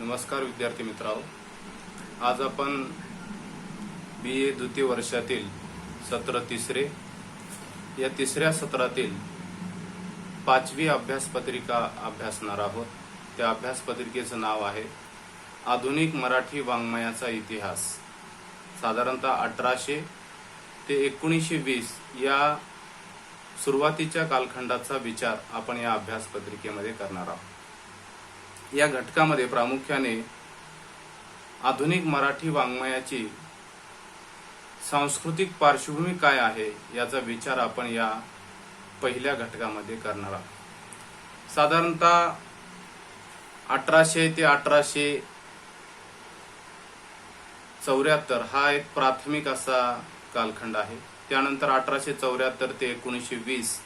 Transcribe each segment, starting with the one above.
नमस्कार विद्यार्थी मित्रांनो, आज आपण BA द्वितीय वर्षातील सत्र तिसरे या तिसऱ्या सत्रातील 5वी अभ्यासपत्रिका अभ्यासणार आहोत। त्या अभ्यासपत्रिकेचं नाव आहे आधुनिक मराठी वाङ्मयाचा इतिहास। साधारणतः 1800 ते 1920 या सुरुवातीच्या कालखंडाचा विचार आपण या अभ्यासपत्रिकेमध्ये करणार आहोत। या घटकामध्ये प्रामुख्याने आधुनिक मराठी वाङ्मयाची सांस्कृतिक पार्श्वभूमी काय आहे याचा विचार आपण या पहिल्या घटकामध्ये करणार आहोत। साधारणतः 1800 ते 1874 हा एक प्राथमिक असा कालखंड आहे। त्यानंतर 1874 ते 1920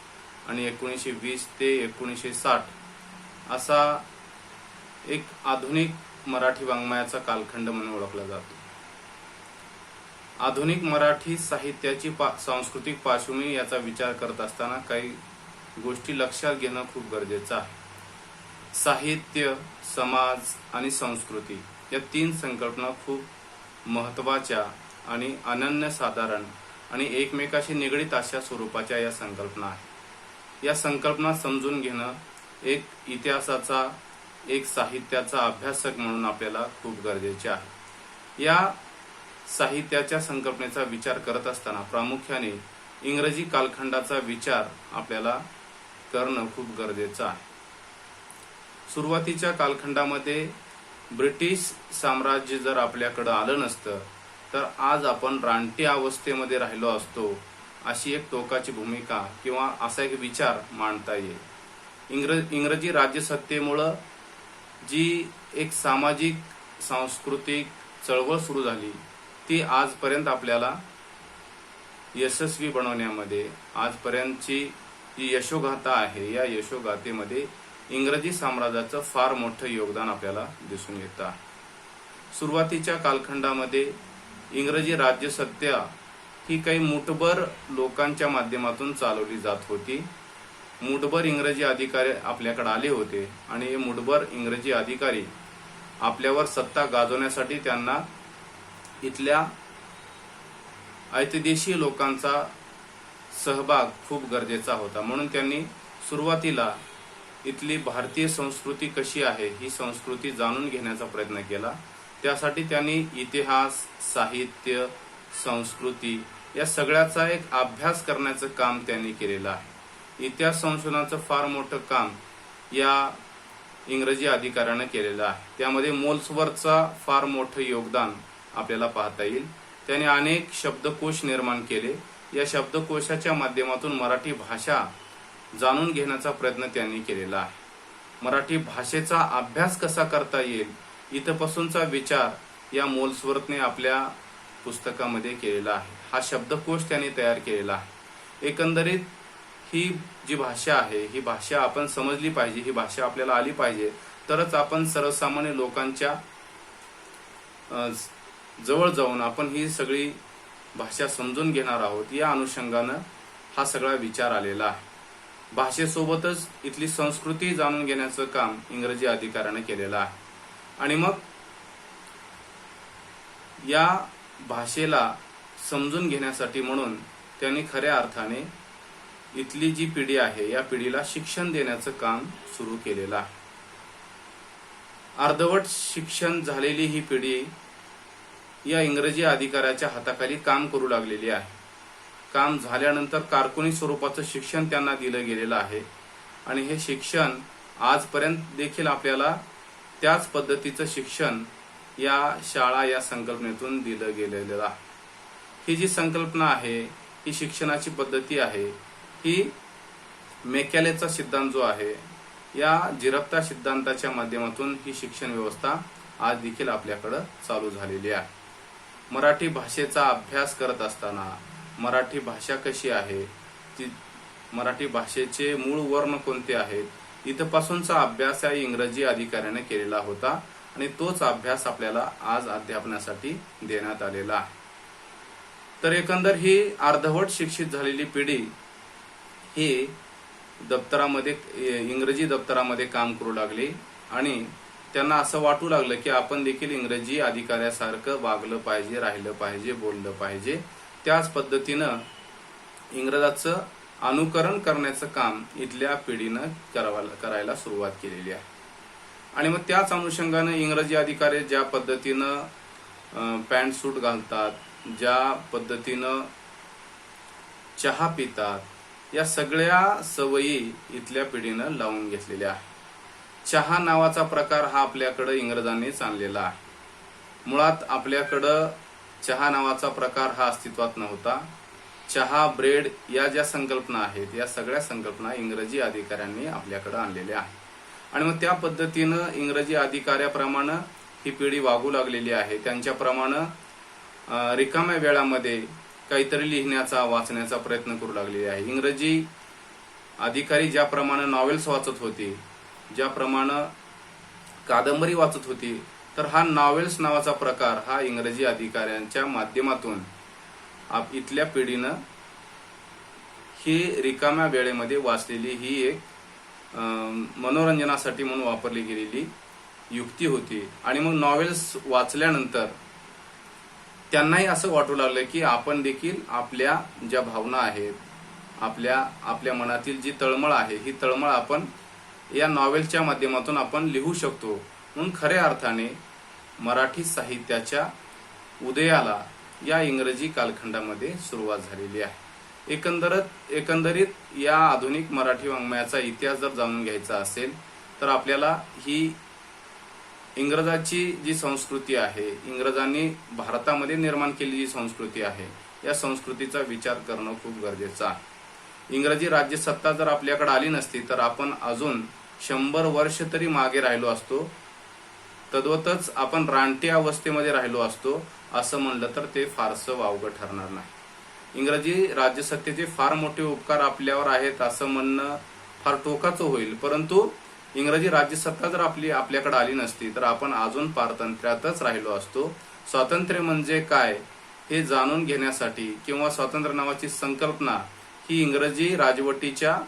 आणि 1920 ते 1960 असा एक आधुनिक मराठी वाङ्मयाचा कालखंड म्हणून ओळखला जातो। आधुनिक मराठी साहित्याची सांस्कृतिक पार्श्वभूमी याचा विचार करत असताना काही गोष्टी लक्षात घेणं खूप गरजेचं आहे। साहित्य, समाज आणि संस्कृती या तीन संकल्पना खूप महत्त्वाच्या आणि अनन्यसाधारण आणि एकमेकाशी निगडीत अशा स्वरूपाच्या या संकल्पना आहेत। या संकल्पना समजून घेणं एक इतिहासाचा एक साहित्याचा अभ्यासक म्हणून आपल्याला खूप गरजेचे आहे। या साहित्याच्या संकल्पनेचा विचार करत असताना प्रामुख्याने इंग्रजी कालखंडाचा विचार आपल्याला करणं खूप गरजेचं आहे। सुरुवातीच्या कालखंडामध्ये ब्रिटिश साम्राज्य जर आपल्याकडे आलं नसतं तर आज आपण रानटी अवस्थेमध्ये राहिलो असतो, अशी एक टोकाची भूमिका किंवा असा एक विचार मांडता येईल। इंग्रजी राज्यसत्तेमुळे जी एक सामाजिक सांस्कृतिक चळवळ सुरू झाली ती आजपर्यंत आपल्याला यशस्वी बनवण्यामध्ये, आजपर्यंतची जी यशोगाथा आहे या यशोगाथेमध्ये इंग्रजी साम्राज्याचं फार मोठं योगदान आपल्याला दिसून येतं आहे। सुरुवातीच्या कालखंडामध्ये इंग्रजी राज्यसत्ता ही काही मूठभर लोकांच्या माध्यमातून चालवली जात होती। मूठभर इंग्रजी अधिकारी आपल्याकडे आले होते आणि हे मूठभर इंग्रजी अधिकारी आपल्यावर सत्ता गाजवण्यासाठी त्यांना इथल्या ऐतिदेशी लोकांचा सहभाग खूप गरजेचा होता। म्हणून त्यांनी सुरुवातीला इथली भारतीय संस्कृती कशी आहे ही संस्कृती जाणून घेण्याचा प्रयत्न केला। त्यासाठी त्यांनी इतिहास, साहित्य, संस्कृती या सगळ्याचा एक अभ्यास करण्याचं काम त्यांनी केलेलं आहे। इतिहास संशोधनाचं फार मोठं काम या इंग्रजी अधिकाऱ्यानं केलेलं आहे। त्यामध्ये मोल्सवर्थचा फार मोठं योगदान आपल्याला पाहता येईल। त्याने अनेक शब्दकोश निर्माण केले। या शब्दकोशाच्या माध्यमातून मराठी भाषा जाणून घेण्याचा प्रयत्न त्यांनी केलेला आहे। मराठी भाषेचा अभ्यास कसा करता येईल इथपासूनचा विचार या मोल्सवर्थने आपल्या पुस्तकामध्ये केलेला आहे। हा शब्दकोश त्यांनी तयार केलेला आहे। एकंदरीत ही जी भाषा आहे ही भाषा आपण समजली पाहिजे, ही भाषा आपल्याला आली पाहिजे, तरच आपण सर्वसामान्य लोकांच्या जवळ जाऊन आपण ही सगळी भाषा समजून घेणार आहोत। या अनुषंगानं हा सगळा विचार आलेला आहे। भाषेसोबतच इथली संस्कृती जाणून घेण्याचं काम इंग्रजी अधिकाऱ्यानं केलेलं आहे। आणि मग या भाषेला समजून घेण्यासाठी म्हणून त्यांनी खऱ्या अर्थाने इथली जी पिढी आहे या पिढीला शिक्षण देण्याचं काम सुरू केलेलं आहे। अर्धवट शिक्षण झालेली ही पिढी या इंग्रजी अधिकाऱ्याच्या हाताखाली काम करू लागलेली आहे। काम झाल्यानंतर कारकुनी स्वरूपाचं शिक्षण त्यांना दिलं गेलेलं आहे आणि हे शिक्षण आजपर्यंत देखील आपल्याला त्याच पद्धतीचं शिक्षण या शाळा या संकल्पनेतून दिलं गेलेलं आहे। ही जी संकल्पना आहे ही शिक्षणाची पद्धती आहे ही मेकॅलेचा सिद्धांत जो आहे या जिरप्ता सिद्धांताच्या माध्यमातून ही शिक्षण व्यवस्था आज देखील आपल्याकडे चालू झालेली आहे। मराठी भाषेचा अभ्यास करत असताना मराठी भाषा कशी आहे, ती मराठी भाषेचे मूळ वर्ण कोणते आहेत इथपासूनचा अभ्यास या इंग्रजी अधिकाऱ्याने केलेला होता आणि तोच अभ्यास आपल्याला आज अध्यापनासाठी देण्यात आलेला आहे। तर एकंदर ही अर्धवट शिक्षित झालेली पिढी ही दप्तरामध्ये इंग्रजी दप्तरामध्ये काम करू लागली आणि त्यांना असं वाटू लागलं की आपण देखील इंग्रजी अधिकाऱ्यासारखं वागलं पाहिजे, राहिलं पाहिजे, बोललं पाहिजे. त्याच पद्धतीनं इंग्रजाचं अनुकरण करण्याचं काम इथल्या पिढीनं करायला सुरुवात केलेली आहे. आणि मग त्याच अनुषंगानं इंग्रजी अधिकारी ज्या पद्धतीनं पॅन्ट सूट घालतात, ज्या पद्धतीनं चहा पितात, या सगळ्या सवयी इथल्या पिढीनं लावून घेतलेल्या आहे. चहा नावाचा प्रकार हा आपल्याकडे इंग्रजांनीच आणलेला आहे. मुळात आपल्याकडं चहा नावाचा प्रकार हा अस्तित्वात नव्हता. चहा, ब्रेड या ज्या संकल्पना आहेत, या सगळ्या संकल्पना इंग्रजी अधिकाऱ्यांनी आपल्याकडे आणलेल्या आहेत. आणि मग त्या पद्धतीनं इंग्रजी अधिकाऱ्याप्रमाणे ही पिढी वागू लागलेली आहे. त्यांच्याप्रमाणे रिकाम्या वेळामध्ये काहीतरी लिहिण्याचा, वाचण्याचा प्रयत्न करू लागलेली आहे. इंग्रजी अधिकारी ज्याप्रमाणे नॉवेल्स वाचत होते, ज्याप्रमाणे कादंबरी वाचत होती, तर हा नॉवेल्स नावाचा प्रकार हा इंग्रजी अधिकाऱ्यांच्या माध्यमातून इथल्या पिढीनं ही रिकाम्या वेळेमध्ये वाचलेली ही एक मनोरंजनासाठी म्हणून वापरली गेलेली युक्ती होती. आणि मग नॉवेल्स वाचल्यानंतर त्यांनाही असं वाटू लागलं की आपण देखील आपल्या ज्या भावना आहेत, आपल्या मनातील जी तळमळ आहे, ही तळमळ आपण या नॉवेलच्या माध्यमातून आपण लिहू शकतो. म्हणून खऱ्या अर्थाने मराठी साहित्याच्या उदयाला या इंग्रजी कालखंडामध्ये सुरुवात झालेली आहे. एकंदरीत या आधुनिक मराठी वाङ्मयाचा इतिहास जर जाणून घ्यायचा असेल तर आपल्याला ही इंग्रजाची जी संस्कृती आहे, इंग्रजांनी भारतामध्ये निर्माण केलेली जी संस्कृती आहे, या संस्कृतीचा विचार करणं खूप गरजेचं आहे. इंग्रजी राज्यसत्ता जर आपल्याकडे आली नसती तर आपण अजून 100 वर्ष तरी मागे राहिलो असतो. तद्वतच आपण रानटी अवस्थेमध्ये राहिलो असतो असं म्हणलं तर ते फारसं वावगं ठरणार नाही. इंग्रजी राज्यसत्तेचे फार मोठे उपकार आपल्यावर आहेत असं म्हणणं फार टोकाचं होईल. परंतु इंग्रजी राज्यसत्ता जर आपल्याकडे आली नसती तर आपण अजून पारतंत्र्यातच राहिलो असतो. स्वातंत्र्य म्हणजे काय हे जाणून घेण्यासाठी किंवा स्वातंत्र्य नावाची संकल्पना ही इंग्रजी राजवटीच्या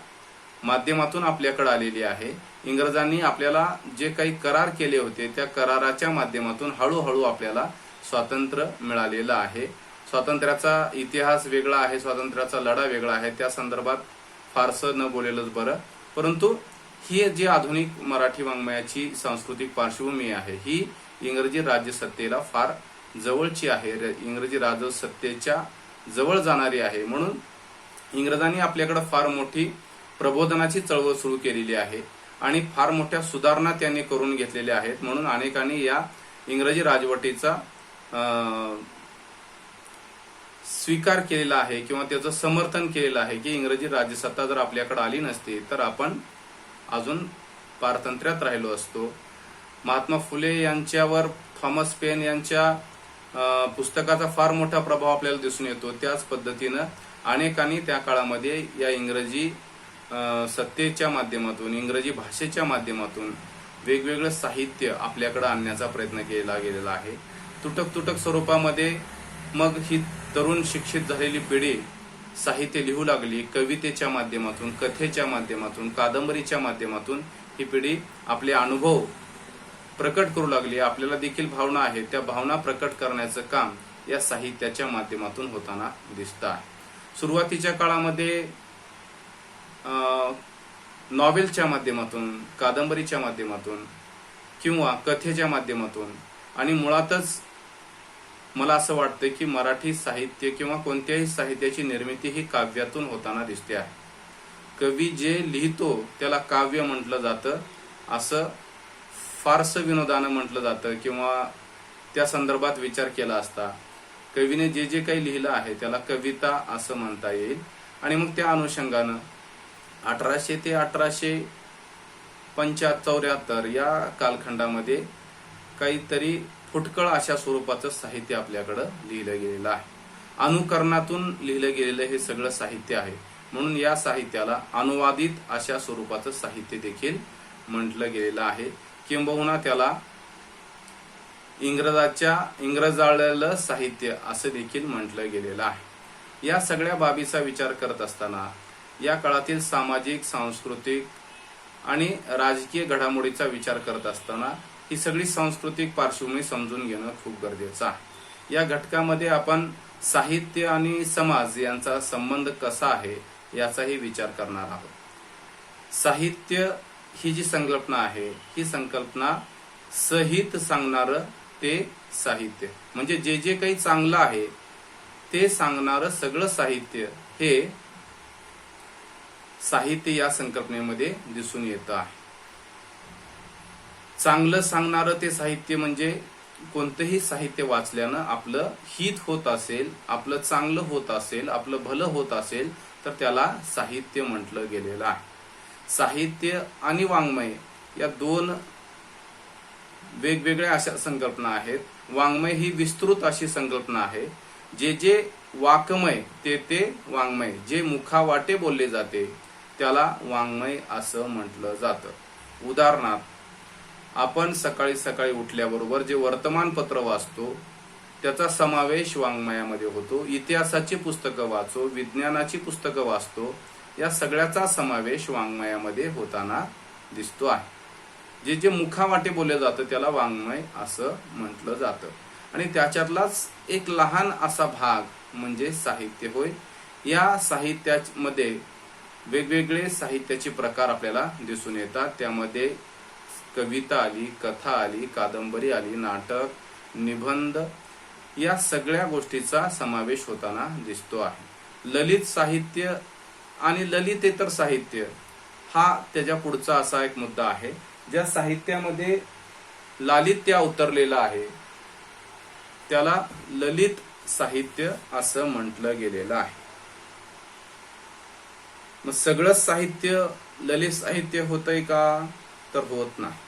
माध्यमातून आपल्याकडे आलेली आहे. इंग्रजांनी आपल्याला जे काही करार केले होते त्या कराराच्या माध्यमातून हळूहळू आपल्याला स्वातंत्र्य मिळालेलं आहे. स्वातंत्र्याचा इतिहास वेगळा आहे, स्वातंत्र्याचा लढा वेगळा आहे, त्या संदर्भात फारसं न बोलेलंच बरं. परंतु ही जी आधुनिक मराठी वाङ्मयाची सांस्कृतिक पार्श्वभूमी आहे ही इंग्रजी राज्यसत्तेला फार जवळची आहे, इंग्रजी राज्यसत्तेच्या जवळ जाणारी आहे. म्हणून इंग्रजांनी आपल्याकडे फार मोठी प्रबोधनाची चळवळ सुरू केलेली आहे आणि फार मोठ्या सुधारणा त्यांनी करून घेतलेल्या आहेत. म्हणून अनेकांनी या इंग्रजी राजवटीचा स्वीकार केलेला आहे किंवा त्याचं समर्थन केलेलं आहे की इंग्रजी राज्यसत्ता जर आपल्याकडे आली नसती तर आपण अजून पारतंत्र्यात राहिलो असतो. महात्मा फुले यांच्यावर थॉमस पेन यांच्या पुस्तकाचा फार मोठा प्रभाव आपल्याला दिसून येतो. त्याच पद्धतीनं अनेकांनी त्या काळामध्ये या इंग्रजी सत्तेच्या माध्यमातून, इंग्रजी भाषेच्या माध्यमातून वेगवेगळं साहित्य आपल्याकडे आणण्याचा प्रयत्न केला गेलेला आहे. तुटक स्वरूपामध्ये मग ही तरुण शिक्षित झालेली पिढी साहित्य लिहू लागली. कवितेच्या माध्यमातून, कथेच्या माध्यमातून, कादंबरीच्या माध्यमातून ही पिढी आपले अनुभव प्रकट करू लागली. आपल्याला देखील भावना आहेत, त्या भावना प्रकट करण्याचं काम या साहित्याच्या माध्यमातून होताना दिसतं आहे. सुरुवातीच्या काळामध्ये नॉवेलच्या माध्यमातून, कादंबरीच्या माध्यमातून किंवा कथेच्या माध्यमातून आणि मुळातच मला असं वाटतं की मराठी साहित्य किंवा कोणत्याही साहित्याची निर्मिती ही काव्यातून होताना दिसते आहे. कवी जे लिहितो त्याला काव्य म्हटलं जातं, असं फारसं विनोदानं म्हटलं जातं किंवा त्या संदर्भात विचार केला असता कवीने जे काही लिहिलं आहे त्याला कविता असं म्हणता येईल. आणि मग त्या अनुषंगानं 1800 ते 1875 या कालखंडामध्ये काहीतरी फुटकळ अशा स्वरूपाचं साहित्य आपल्याकडं लिहिलं गेलेलं आहे. अनुकरणातून लिहिलं गेलेलं हे सगळं साहित्य आहे. म्हणून या साहित्याला अनुवादित अशा स्वरूपाचं साहित्य देखील म्हटलं गेलेलं आहे. किंबहुना त्याला इंग्रजाळलेलं साहित्य असं देखील म्हटलं गेलेलं आहे. या सगळ्या बाबीचा विचार करत असताना या काळातील सामाजिक, सांस्कृतिक आणि राजकीय घडामोडीचा विचार करत असताना ही सगळी सांस्कृतिक पार्श्वभूमी समजून घेणं खूप गरजेचं आहे। या घटकामध्ये आपण साहित्य आणि समाज यांचा संबंध कसा आहे याचाही विचार करणार आहोत। साहित्य ही जी संकल्पना आहे, ही संकल्पना सहित सांगणारं ते साहित्य, म्हणजे जे जे काही चांगलं आहे ते सांगणारं सगळं साहित्य हे साहित्य या संकल्पनेमध्ये दिसून येतं आहे। चांगलं सांगणारं ते साहित्य म्हणजे कोणतंही साहित्य वाचल्यानं आपलं हित होत असेल, आपलं चांगलं होत असेल, आपलं भलं होत असेल तर त्याला साहित्य म्हटलं गेलेलं आहे। साहित्य आणि वाङ्मय या दोन वेगवेगळ्या अशा संकल्पना आहेत। वाङ्मय ही विस्तृत अशी संकल्पना आहे। जे जे वाकमय ते ते वाङ्मय, जे मुखावाटे बोलले जाते त्याला वाङ्मय असं म्हटलं जातं। उदाहरणार्थ, आपण सकाळी सकाळी उठल्याबरोबर जे वर्तमानपत्र वाचतो त्याचा समावेश वाङ्मयामध्ये होतो। इतिहासाची पुस्तकं वाचो, विज्ञानाची पुस्तकं वाचतो, या सगळ्याचा समावेश वाङ्मयामध्ये होताना दिसतो आहे। जे जे मुखावाटे बोलले जातं त्याला वाङ्मय असं म्हटलं जातं आणि त्याच्यातलाच एक लहान असा भाग म्हणजे साहित्य होय। या साहित्यामध्ये वेगवेगळे साहित्याचे प्रकार आपल्याला दिसून येतात। त्यामध्ये कविता आली, कथा आली, कादंबरी आली, नाटक, निबंध या सगळ्या गोष्टीचा समावेश होताना दिसतो आहे। ललित साहित्य आणि ललितेतर साहित्य हा त्याच्या पुढचा असा एक मुद्दा आहे। ज्या साहित्यामध्ये लालित्य उतरलेलं आहे त्याला ललित साहित्य असं म्हटलं गेलेलं आहे। मग सगळं साहित्य ललित साहित्य होतंय का? तर होत नाही।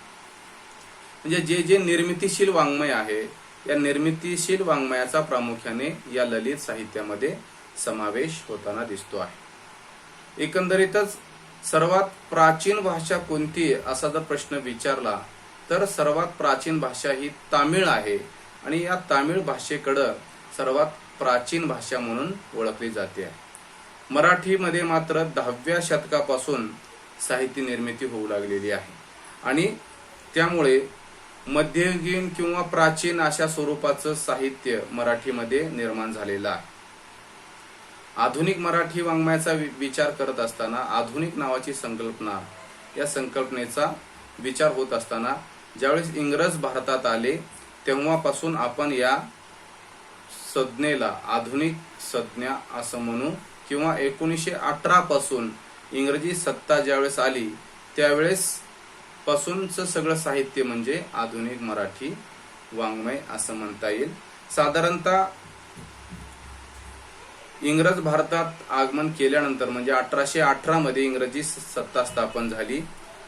म्हणजे जे जे निर्मितीशील वाङ्मय आहे या निर्मितीशील वाङ्मयाचा प्रामुख्याने या ललित साहित्यामध्ये समावेश होताना दिसतो आहे। एकंदरीतच सर्वात प्राचीन भाषा कोणती असा जर प्रश्न विचारला तर सर्वात प्राचीन भाषा ही तामिळ आहे आणि या तामिळ भाषेकडं सर्वात प्राचीन भाषा म्हणून ओळखली जाते। मराठीमध्ये मात्र 10व्या शतकापासून साहित्य निर्मिती होऊ लागलेली आहे आणि त्यामुळे मध्ययुगीन किंवा प्राचीन अशा स्वरूपाचं साहित्य मराठीमध्ये निर्माण झालेलं आहे। आधुनिक मराठी वाङ्मयाचा विचार करत असताना आधुनिक नावाची संकल्पना, या संकल्पनेचा विचार होत असताना ज्यावेळेस इंग्रज भारतात आले तेव्हापासून आपण या संज्ञेला आधुनिक संज्ञा असं म्हणू किंवा 1918 पासून इंग्रजी सत्ता ज्यावेळेस आली त्यावेळेस पासूनच सगळं साहित्य म्हणजे आधुनिक मराठी वाङ्मय असं म्हणता येईल। साधारणतः इंग्रज भारतात आगमन केल्यानंतर म्हणजे 1818 मध्ये इंग्रजी सत्ता स्थापन झाली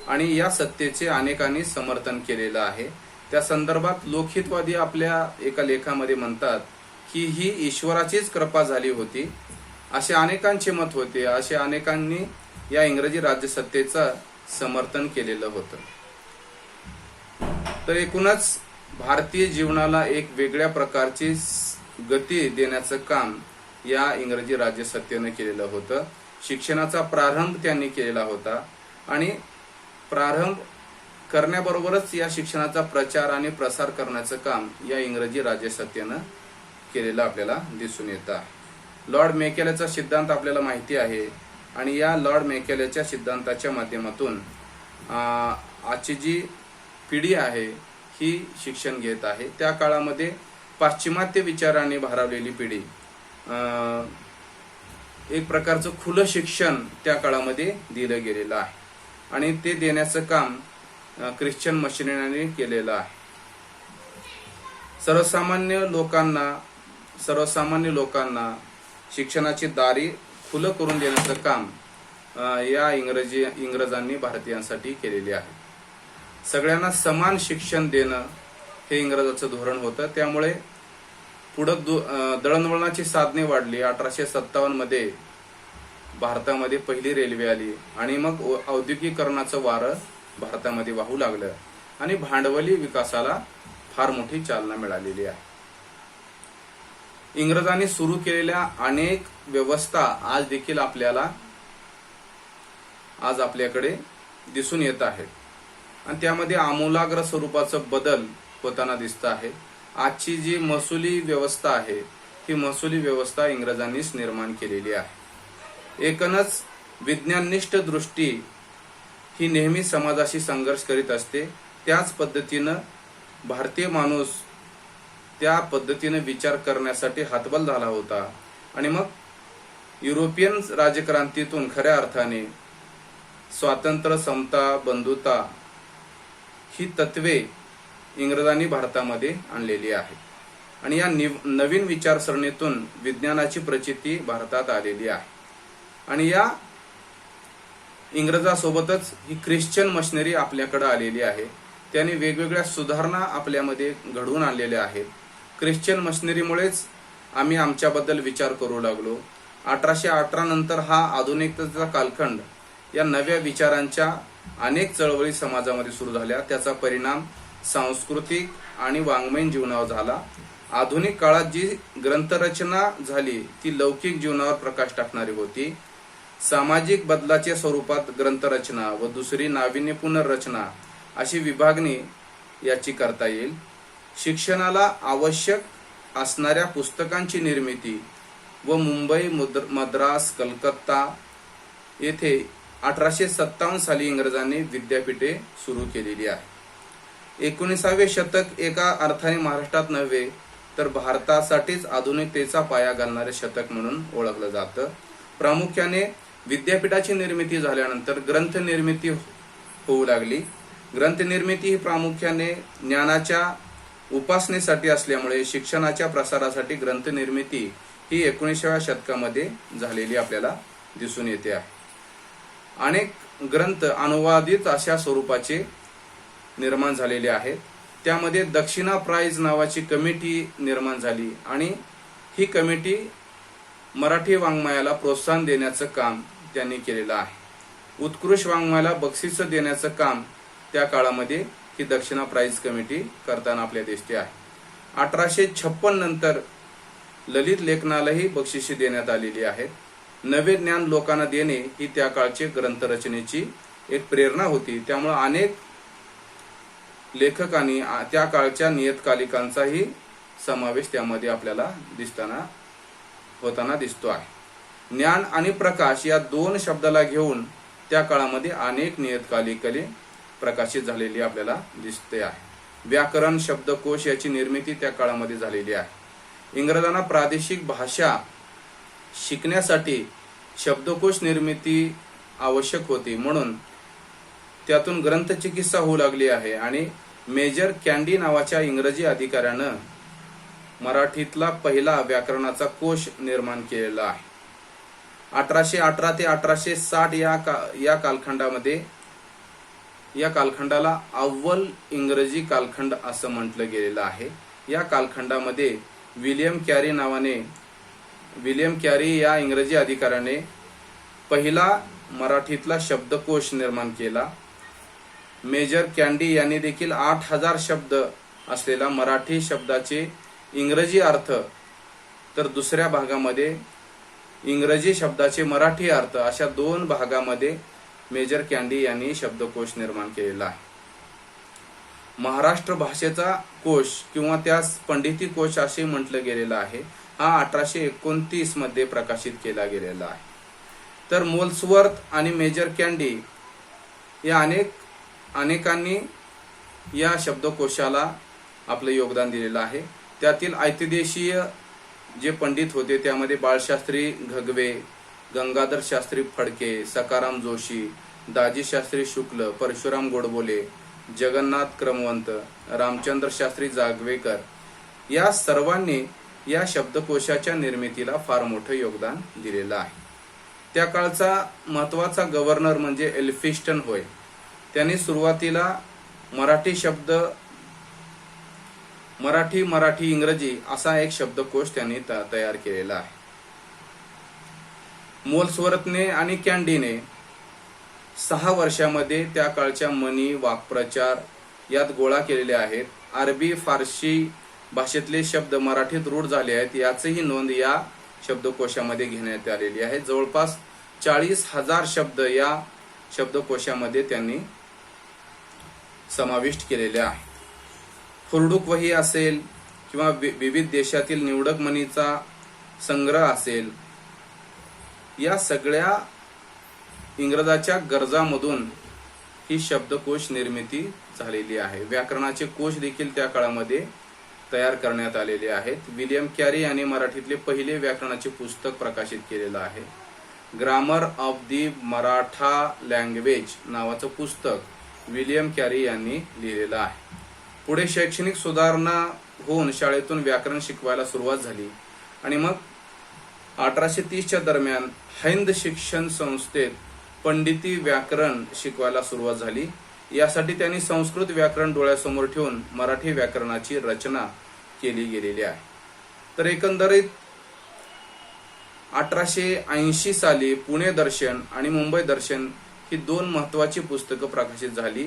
आणि या सत्तेचे अनेकांनी समर्थन केलेलं आहे। त्या संदर्भात लोकहितवादी आपल्या एका लेखामध्ये म्हणतात की ही ईश्वराचीच कृपा झाली होती, असे अनेकांचे मत होते। असे अनेकांनी या इंग्रजी राज्यसत्तेचं समर्थन केलेलं होतं। तर एकूणच भारतीय जीवनाला एक वेगळ्या प्रकारची गती देण्याचं काम या इंग्रजी राज्यसत्तेने केलेलं होतं। शिक्षणाचा प्रारंभ त्यांनी केलेला होता आणि प्रारंभ करण्याबरोबरच या शिक्षणाचा प्रचार आणि प्रसार करण्याचं काम या इंग्रजी राज्यसत्तेनं केलेलं आपल्याला दिसून येतं। लॉर्ड मेकॅलेचा सिद्धांत आपल्याला माहिती आहे आणि या लॉर्ड मेकॅलेच्या सिद्धांताच्या माध्यमातून आजची जी पिढी आहे ही शिक्षण घेत आहे। त्या काळामध्ये पाश्चिमात्य विचारांनी भारावलेली पिढी एक प्रकारचं खुलं शिक्षण त्या काळामध्ये दिलं गेलेलं आहे आणि ते देण्याचं काम ख्रिश्चन मिशनरीने केलेलं आहे। सर्वसामान्य लोकांना शिक्षणाची दारी खुलं करून देण्याचं काम या इंग्रजांनी भारतीयांसाठी केलेले आहे। सगळ्यांना समान शिक्षण देणं हे इंग्रजाचं धोरण होतं। त्यामुळे पुढं दळणवळणाची साधने वाढली। 1857 मध्ये भारतामध्ये पहिली रेल्वे आली आणि मग औद्योगिकीकरणाचं वारं भारतामध्ये वाहू लागलं आणि भांडवली विकासाला फार मोठी चालना मिळालेली आहे। इंग्रजांनी सुरू केलेल्या अनेक व्यवस्था आज देखील आपल्याकडे दिसून येत आहेत आणि त्यामध्ये आमूलाग्र स्वरूपाचं बदल होताना दिसत आहे. आजची जी महसुली व्यवस्था आहे ही महसुली व्यवस्था इंग्रजांनीच निर्माण केलेली आहे. एकूणच विज्ञाननिष्ठ दृष्टी ही नेहमी समाजाशी संघर्ष करीत असते. त्याच पद्धतीनं भारतीय माणूस त्या पद्धतीने विचार करण्यासाठी हातबल झाला होता आणि मग युरोपियन राजक्रांतीतून खऱ्या अर्थाने स्वातंत्र्य, समता, बंधुता ही तत्वे इंग्रजांनी भारतामध्ये आणलेली आहेत आणि या नवीन विचारसरणीतून विज्ञानाची प्रचिती भारतात आलेली आहे. आणि या इंग्रजासोबतच ही ख्रिश्चन मशिनरी आपल्याकडे आलेली आहे. त्याने वेगवेगळ्या सुधारणा आपल्यामध्ये घडवून आणलेल्या आहेत. ख्रिश्चन मशिनरीमुळेच आम्ही आमच्याबद्दल विचार करू लागलो. 1818 नंतर हा आधुनिकतेचा कालखंड, या नव्या विचारांच्या अनेक चळवळी समाजामध्ये सुरू झाल्या. त्याचा परिणाम सांस्कृतिक आणि वाङ्मयीन जीवनावर झाला. आधुनिक काळात जी ग्रंथरचना झाली ती लौकिक जीवनावर प्रकाश टाकणारी होती. सामाजिक बदलाच्या स्वरूपात ग्रंथरचना व दुसरी नाविन्यपूर्ण रचना अशी विभागणी याची करता येईल. शिक्षणाला आवश्यक असणाऱ्या पुस्तकांची निर्मिती व मुंबई, मद्रास, कलकत्ता येथे 1857 साली इंग्रजांनी विद्यापीठे सुरू केलेली आहे. 19वे शतक एका अर्थाने महाराष्ट्रात नव्हे तर भारतासाठीच आधुनिकतेचा पाया घालणारे शतक म्हणून ओळखलं जातं. प्रामुख्याने विद्यापीठाची निर्मिती झाल्यानंतर ग्रंथ निर्मिती होऊ लागली. ग्रंथ निर्मिती ही प्रामुख्याने ज्ञानाच्या उपासनेसाठी असल्यामुळे शिक्षणाच्या प्रसारासाठी ग्रंथ निर्मिती ही 19व्या शतकामध्ये झालेली आपल्याला दिसून येते आहे. अनेक ग्रंथ अनुवादित अशा स्वरूपाचे निर्माण झालेले आहेत. त्यामध्ये दक्षिणा प्राइज नावाची कमिटी निर्माण झाली आणि ही कमिटी मराठी वाङ्मयाला प्रोत्साहन देण्याचं काम त्यांनी केलेलं आहे. उत्कृष्ट वाङ्मयाला बक्षीस देण्याचं काम त्या काळामध्ये ही दक्षिणा प्राइज कमिटी करताना आपल्या दिसते आहे. 1856 नंतर ललित लेखनालाही बक्षिसे देण्यात आलेली आहेत. नवे ज्ञान लोकांना देणे ही त्या काळची ग्रंथरचनेची एक प्रेरणा होती. त्यामुळे अनेक लेखकांनी त्या काळच्या नियतकालिकांचाही समावेश त्यामध्ये आपल्याला होताना दिसतो आहे. ज्ञान आणि प्रकाश या दोन शब्दाला घेऊन त्या काळामध्ये अनेक नियतकालिके प्रकाशित झालेली आपल्याला दिसते आहे. व्याकरण, शब्दकोश याची निर्मिती त्या काळामध्ये झालेली आहे. इंग्रजांना प्रादेशिक भाषा शिकण्यासाठी शब्दकोश निर्मिती आवश्यक होती, म्हणून त्यातून ग्रंथचिकित्सा होऊ लागली आहे आणि मेजर कॅन्डी नावाच्या इंग्रजी अधिकाऱ्यानं मराठीतला पहिला व्याकरणाचा कोश निर्माण केलेला आहे. 1818 ते 1860 या कालखंडाला अव्वल इंग्रजी कालखंड असं म्हटलं गेलेलं आहे. या कालखंडामध्ये विलियम कॅरी या इंग्रजी अधिकाऱ्याने पहिला मराठीतला शब्दकोश निर्माण केला. मेजर कॅन्डी यांनी देखील 8000 शब्द असलेला मराठी शब्दाचे इंग्रजी अर्थ तर दुसऱ्या भागामध्ये इंग्रजी शब्दाचे मराठी अर्थ अशा 2 भागामध्ये मेजर कॅन्डी यांनी शब्दकोश निर्माण केलेला आहे. महाराष्ट्र भाषेचा कोश किंवा त्यास पंडिती कोश असे म्हटलं गेलेलं आहे. हा 1829 मध्ये प्रकाशित केला गेलेला आहे. तर मोल्सवर्थ आणि मेजर कॅन्डी या अनेकांनी या शब्दकोशाला आपलं योगदान दिलेलं आहे. त्यातील ऐतिदेशीय जे पंडित होते त्यामध्ये बाळशास्त्री घगवे, गंगाधर शास्त्री फडके, सखाराम जोशी, दाजी शास्त्री शुक्ल, परशुराम गोडबोले, जगन्नाथ क्रमवंत, रामचंद्र शास्त्री जागवेकर या सर्वांनी या शब्दकोशाच्या निर्मितीला फार मोठं योगदान दिलेलं आहे. त्या काळचा महत्वाचा गव्हर्नर म्हणजे एल्फिस्टन होय. त्यांनी सुरुवातीला मराठी इंग्रजी असा एक शब्दकोश त्यांनी तयार केलेला आहे. मोल्सवर्थने आणि कॅन्डीने 6 वर्षामध्ये त्या काळच्या म्हणी, वाक्प्रचार यात गोळा केलेले आहेत. अरबी, फारसी भाषेतले शब्द मराठीत रूढ झाले आहेत याचीही नोंद या शब्दकोशामध्ये घेण्यात आलेली आहे. जवळपास 40,000 शब्द या शब्दकोशामध्ये त्यांनी समाविष्ट केलेले आहे. फुरडूक वही असेल किंवा विविध देशातील निवडक म्हणीचा संग्रह असेल, या सगळ्या इंग्रजाच्या गरजांमधून ही शब्दकोश निर्मिती झालेली आहे. व्याकरणाचे कोश देखील त्या काळामध्ये तयार करण्यात आलेले आहेत. विलियम कॅरी यांनी मराठीतले पहिले व्याकरणाचे पुस्तक प्रकाशित केलेलं आहे. Grammar of the Maratha language नावाचं पुस्तक विलियम कॅरी यांनी लिहिलेलं आहे. पुढे शैक्षणिक सुधारणा होऊन शाळेतून व्याकरण शिकवायला सुरुवात झाली आणि मग 1830च्या दरम्यान हिंद शिक्षण संस्थेत पंडिती व्याकरण शिकवायला सुरुवात झाली. यासाठी त्यांनी संस्कृत व्याकरण डोळ्यासमोर ठेवून मराठी व्याकरणाची रचना केली गेलेली आहे. तर एकंदरीत 1880 साली पुणे दर्शन आणि मुंबई दर्शन ही दोन महत्वाची पुस्तकं प्रकाशित झाली.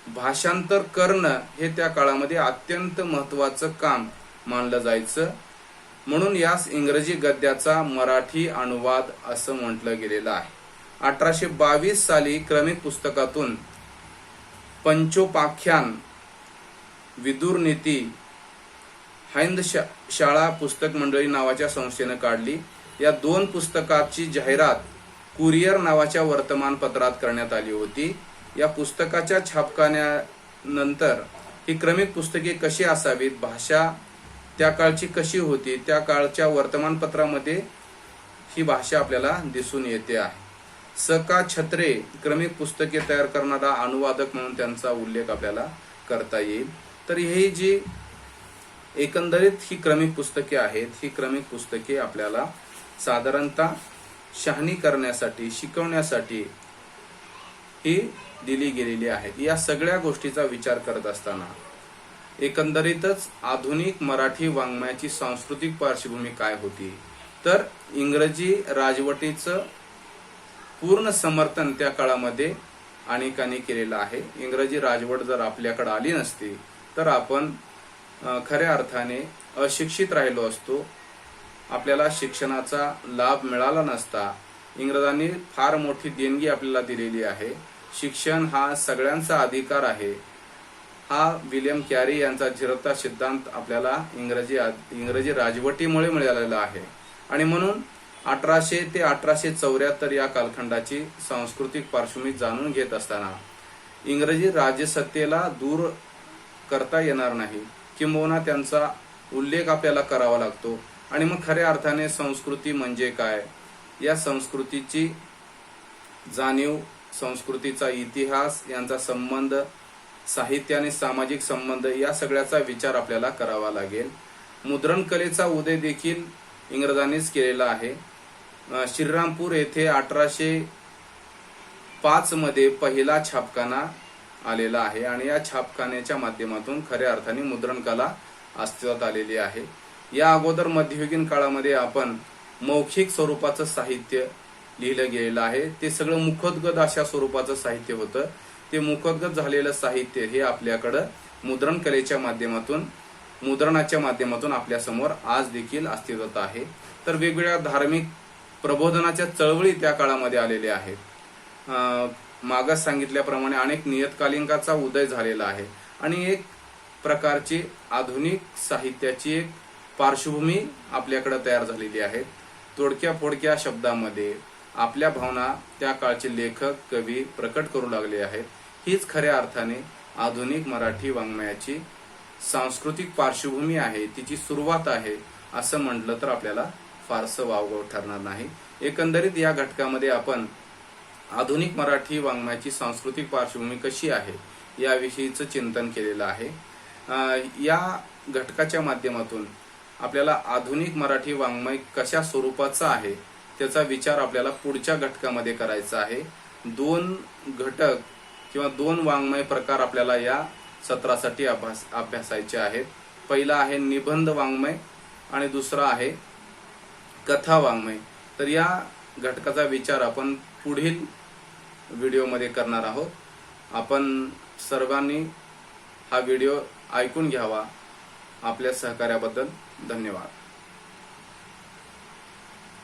भाषांतर करणं हे त्या काळामध्ये अत्यंत महत्वाचं काम मानलं जायचं, म्हणून यास इंग्रजी गद्याचा मराठी अनुवाद असं म्हटलं गेलेलं आहे. 1822 साली क्रमिक पुस्तकातून पंचोपाख्यान, विदुर नीती हिंद शाळा पुस्तक मंडळी नावाच्या संस्थेनं काढली. या दोन पुस्तकाची जाहिरात कुरिअर नावाच्या वर्तमानपत्रात करण्यात आली होती. या पुस्तकाच्या छापखान्यानंतर ही क्रमिक पुस्तके कशी असावीत, भाषा त्या काळची कशी होती, त्या काळच्या वर्तमानपत्रामध्ये ही भाषा आपल्याला दिसून येते आहे. स.का. छत्रे क्रमिक पुस्तके तयार करणारा अनुवादक म्हणून त्यांचा उल्लेख आपल्याला करता येईल. तर ही जी एकंदरीत ही क्रमिक पुस्तके आहेत, ही क्रमिक पुस्तके आपल्याला साधारणतः शहाणी करण्यासाठी, शिकवण्यासाठी ही दिली गेलेली आहेत. या सगळ्या गोष्टीचा विचार करत असताना एकंदरीतच आधुनिक मराठी वाङ्मयाची सांस्कृतिक पार्श्वभूमी काय होती, तर इंग्रजी राजवटीचं पूर्ण समर्थन त्या काळामध्ये अनेकांनी केलेलं आहे. इंग्रजी राजवट जर आपल्याकडे आली नसती तर आपण खऱ्या अर्थाने अशिक्षित राहिलो असतो, आपल्याला शिक्षणाचा लाभ मिळाला नसता. इंग्रजांनी फार मोठी देणगी आपल्याला दिलेली आहे. शिक्षण हा सगळ्यांचा अधिकार आहे, हा विलियम कॅरी यांचा झिरवता सिद्धांत आपल्याला इंग्रजी राजवटीमुळे मिळालेला आहे. आणि म्हणून 1800 ते 1874 या कालखंडाची सांस्कृतिक पार्श्वभूमी जाणून घेत असताना इंग्रजी राजसत्तेला दूर करता येणार नाही, किंबहुना त्यांचा उल्लेख आपल्याला करावा लागतो. आणि मग खऱ्या अर्थाने संस्कृती म्हणजे काय, या संस्कृतीची जाणीव, संस्कृतीचा इतिहास, यांचा संबंध, साहित्य आणि सामाजिक संबंध, या सगळ्याचा विचार आपल्याला करावा लागेल. मुद्रण कलेचा उदय देखील इंग्रजांनीच केलेला आहे. श्रीरामपूर येथे 1805 मध्ये पहिला छापखाना आलेला आहे आणि या छापखान्याच्या माध्यमातून खऱ्या अर्थाने मुद्रण कला अस्तित्वात आलेली आहे. या अगोदर मध्ययुगीन काळामध्ये आपण मौखिक स्वरूपाचं साहित्य लिहिलं गेलेलं आहे. ते सगळं मुखोद्गत अशा स्वरूपाचं साहित्य होतं. ते मुखोद्गत झालेलं साहित्य हे आपल्याकडं मुद्रण कलेच्या माध्यमातून, मुद्रणाच्या माध्यमातून आपल्या समोर आज देखील अस्तित्वात आहे. तर वेगवेगळ्या धार्मिक प्रबोधनाच्या चळवळी त्या काळामध्ये आलेल्या आहेत. मागास सांगितल्याप्रमाणे अनेक नियतकालिकांचा उदय झालेला आहे आणि एक प्रकारची आधुनिक साहित्याची एक पार्श्वभूमी आपल्याकडे तयार झालेली आहे. तोडक्या फोडक्या शब्दामध्ये आपल्या भावना त्या काळचे लेखक, कवी प्रकट करू लागले आहेत. हीच खऱ्या अर्थाने आधुनिक मराठी वाङ्मयाची सांस्कृतिक पार्श्वभूमी आहे, तिची सुरुवात आहे असं म्हटलं तर आपल्याला फारसं वावगं ठरणार नाही. एकंदरीत या घटकामध्ये आपण आधुनिक मराठी वाङ्मयाची सांस्कृतिक पार्श्वभूमी कशी आहे याविषयीचं चिंतन केलेलं आहे. या घटकाच्या माध्यमातून आपल्याला आधुनिक मराठी वाङ्मय कशा स्वरूपाचा आहे त्याचा विचार आपल्याला पुढच्या घटकामध्ये करायचा आहे. 2 घटक किंवा 2 वाङ्मय प्रकार आपल्याला या सत्रासाठी अभ्यासायचे आहेत. पहिला आहे निबंध वाङ्मय आणि दुसरा आहे कथा वाङ्मय. तर या घटकाचा विचार आपण पुढील व्हिडिओमध्ये करणार आहोत. आपण सर्वांनी हा व्हिडिओ ऐकून घ्यावा. आपल्या सहकार्याबद्दल धन्यवाद.